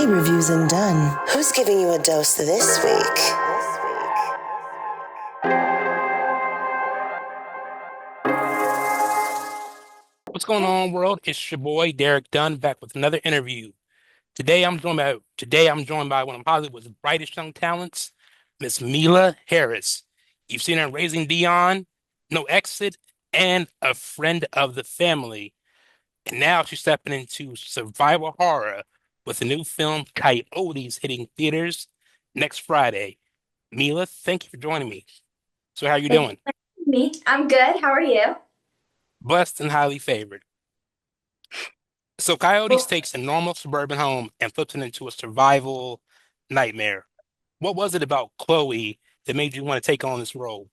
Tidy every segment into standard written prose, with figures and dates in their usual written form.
Hey, Reviews and Dunn. Who's giving you a dose this week? What's going on, world? It's your boy Derek Dunn back with another interview. Today I'm joined by one of Hollywood's brightest young talents, Miss Mila Harris. You've seen her in Raising Dion, No Exit, and A Friend of the Family. And now she's stepping into survival horror with the new film Coyotes hitting theaters next Friday. Mila, thank you for joining me. So how are you Thank you doing? for having me. I'm good. How are you? Blessed and highly favored. So Coyotes Well, takes a normal suburban home and flips it into a survival nightmare. What was it about Chloe that made you want to take on this role?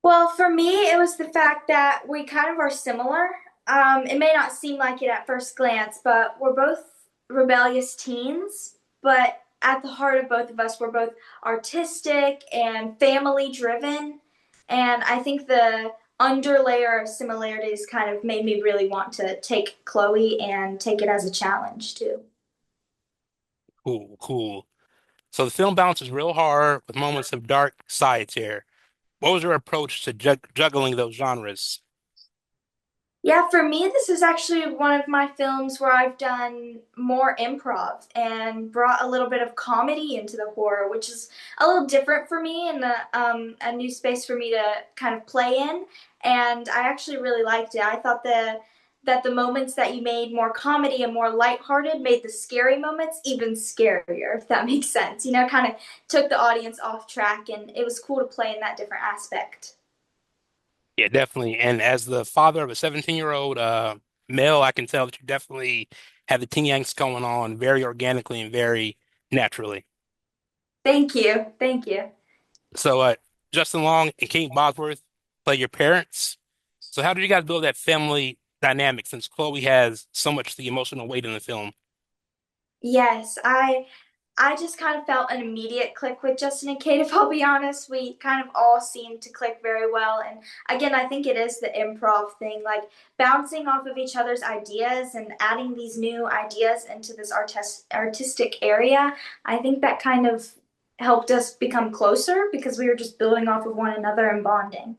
well, for me, it was the fact that we kind of are similar. It may not seem like it at first glance, but we're both rebellious teens. But at the heart of both of us, we're both artistic and family driven. And I think the underlayer of similarities kind of made me really want to take Chloe and take it as a challenge too. Cool, cool. So the film balances real horror with moments of dark satire. What was your approach to juggling those genres? Yeah, for me, this is actually one of my films where I've done more improv and brought a little bit of comedy into the horror, which is a little different for me and a new space for me to kind of play in. And I actually really liked it. I thought that the moments that you made more comedy and more lighthearted made the scary moments even scarier, if that makes sense. You know, kind of took the audience off track, and it was cool to play in that different aspect. Yeah, definitely. And as the father of a 17-year-old male, I can tell that you definitely have the teen angst going on very organically and very naturally. Thank you. Thank you. So Justin Long and Kate Bosworth play your parents. So how did you guys build that family dynamic since Chloe has so much the emotional weight in the film? Yes, I just kind of felt an immediate click with Justin and Kate, if I'll be honest. We kind of all seemed to click very well. And again, I think it is the improv thing, like bouncing off of each other's ideas and adding these new ideas into this artistic area. I think that kind of helped us become closer because we were just building off of one another and bonding.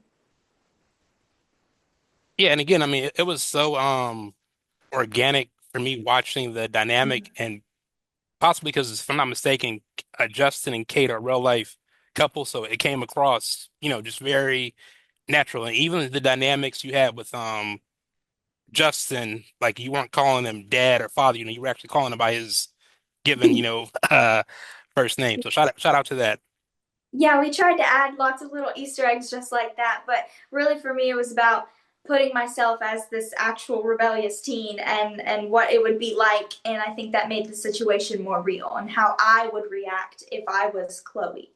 Yeah, and again, I mean, it was so organic for me watching the dynamic and possibly because if I'm not mistaken, Justin and Kate are real life couple, so it came across, just very natural. And even the dynamics you had with Justin, like you weren't calling him dad or father, you were actually calling him by his given, first name. So shout out to that. Yeah, we tried to add lots of little Easter eggs just like that, but really for me it was about putting myself as this actual rebellious teen and what it would be like, and I think that made the situation more real and how I would react if I was Chloe.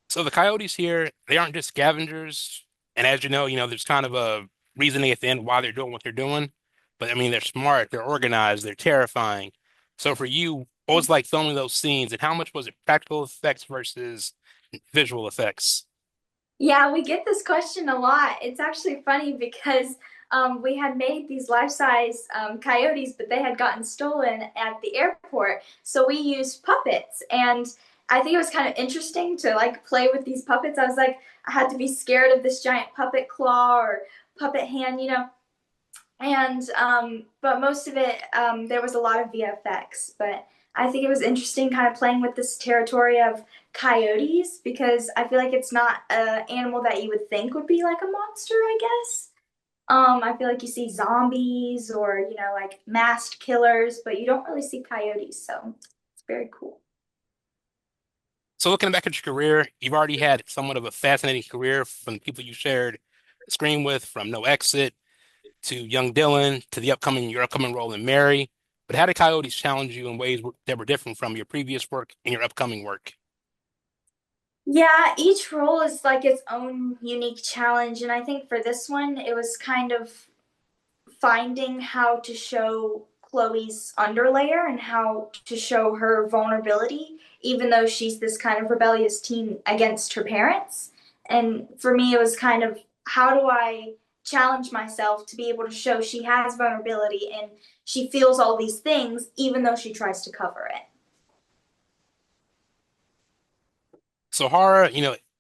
So the Coyotes here, they aren't just scavengers. And as there's kind of a reasoning at the end why they're doing what they're doing. But I mean, they're smart, they're organized, they're terrifying. So for you, what was it like filming those scenes, and how much was it practical effects versus visual effects? Yeah, we get this question a lot. It's actually funny because we had made these life-size coyotes, but they had gotten stolen at the airport. So we used puppets, and I think it was kind of interesting to like play with these puppets. I was like, I had to be scared of this giant puppet claw or puppet hand, you know. And but most of it, there was a lot of VFX. But I think it was interesting, kind of playing with this territory of coyotes because I feel like it's not an animal that you would think would be like a monster. I guess. I feel like you see zombies or like masked killers, but you don't really see coyotes. So it's very cool. So looking back at your career, you've already had somewhat of a fascinating career from the people you shared the screen with, from No Exit to Young Dylan to your upcoming role in Mary. But how did Coyotes challenge you in ways that were different from your previous work and your upcoming work? Yeah, each role is like its own unique challenge, and I think for this one, it was kind of finding how to show Chloe's underlayer and how to show her vulnerability, even though she's this kind of rebellious teen against her parents. And for me, it was kind of how do I challenge myself to be able to show she has vulnerability and she feels all these things even though she tries to cover it. So horror,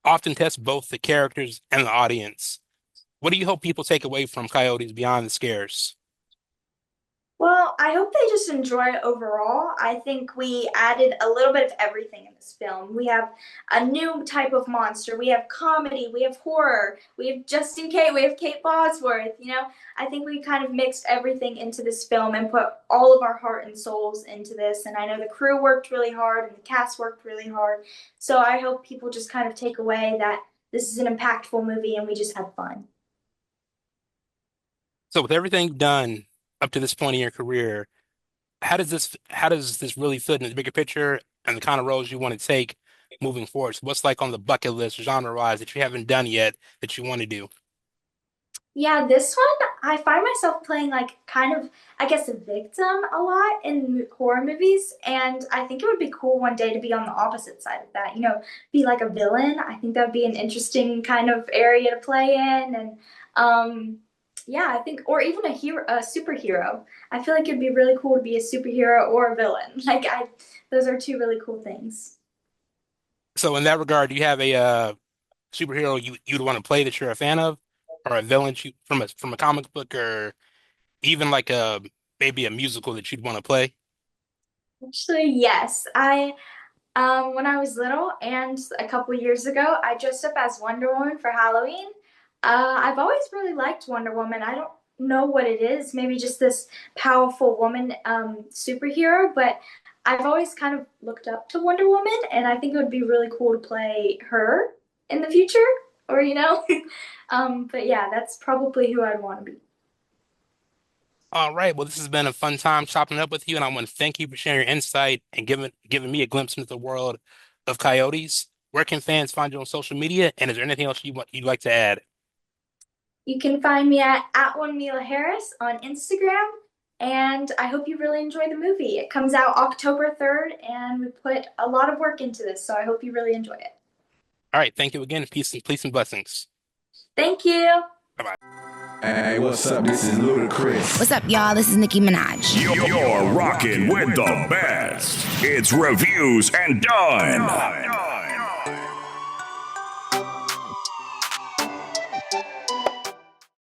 often tests both the characters and the audience. What do you hope people take away from Coyotes beyond the scares? Well, I hope they just enjoy it overall. I think we added a little bit of everything in this film. We have a new type of monster. We have comedy. We have horror. We have Justin Kate. We have Kate Bosworth. I think we kind of mixed everything into this film and put all of our heart and souls into this. And I know the crew worked really hard and the cast worked really hard. So I hope people just kind of take away that this is an impactful movie and we just had fun. So with everything done up to this point in your career, how does this really fit in the bigger picture and the kind of roles you want to take moving forward? So what's like on the bucket list, genre-wise, that you haven't done yet that you want to do? Yeah, this one, I find myself playing like kind of, I guess, a victim a lot in horror movies. And I think it would be cool one day to be on the opposite side of that, be like a villain. I think that would be an interesting kind of area to play in. And yeah, I think, or even a superhero. I feel like it'd be really cool to be a superhero or a villain. Those are two really cool things. So in that regard, do you have a superhero you'd want to play that you're a fan of, or a villain from a comic book, or even like maybe a musical that you'd want to play? Actually, yes. When I was little and a couple years ago, I dressed up as Wonder Woman for Halloween. I've always really liked Wonder Woman. I don't know what it is, maybe just this powerful woman superhero, but I've always kind of looked up to Wonder Woman, and I think it would be really cool to play her in the future, or. But yeah, that's probably who I'd want to be. All right. Well, this has been a fun time chopping it up with you, and I want to thank you for sharing your insight and giving me a glimpse into the world of Coyotes. Where can fans find you on social media, and is there anything else you'd like to add? You can find me at one Mila Harris on Instagram, and I hope you really enjoy the movie. It comes out October 3rd, and we put a lot of work into this, so I hope you really enjoy it. All right. Thank you again. Peace and blessings. Thank you. Bye-bye. Hey, what's up? This is Ludacris. What's up, y'all? This is Nicki Minaj. You're rocking with the best. It's Reviews and Done.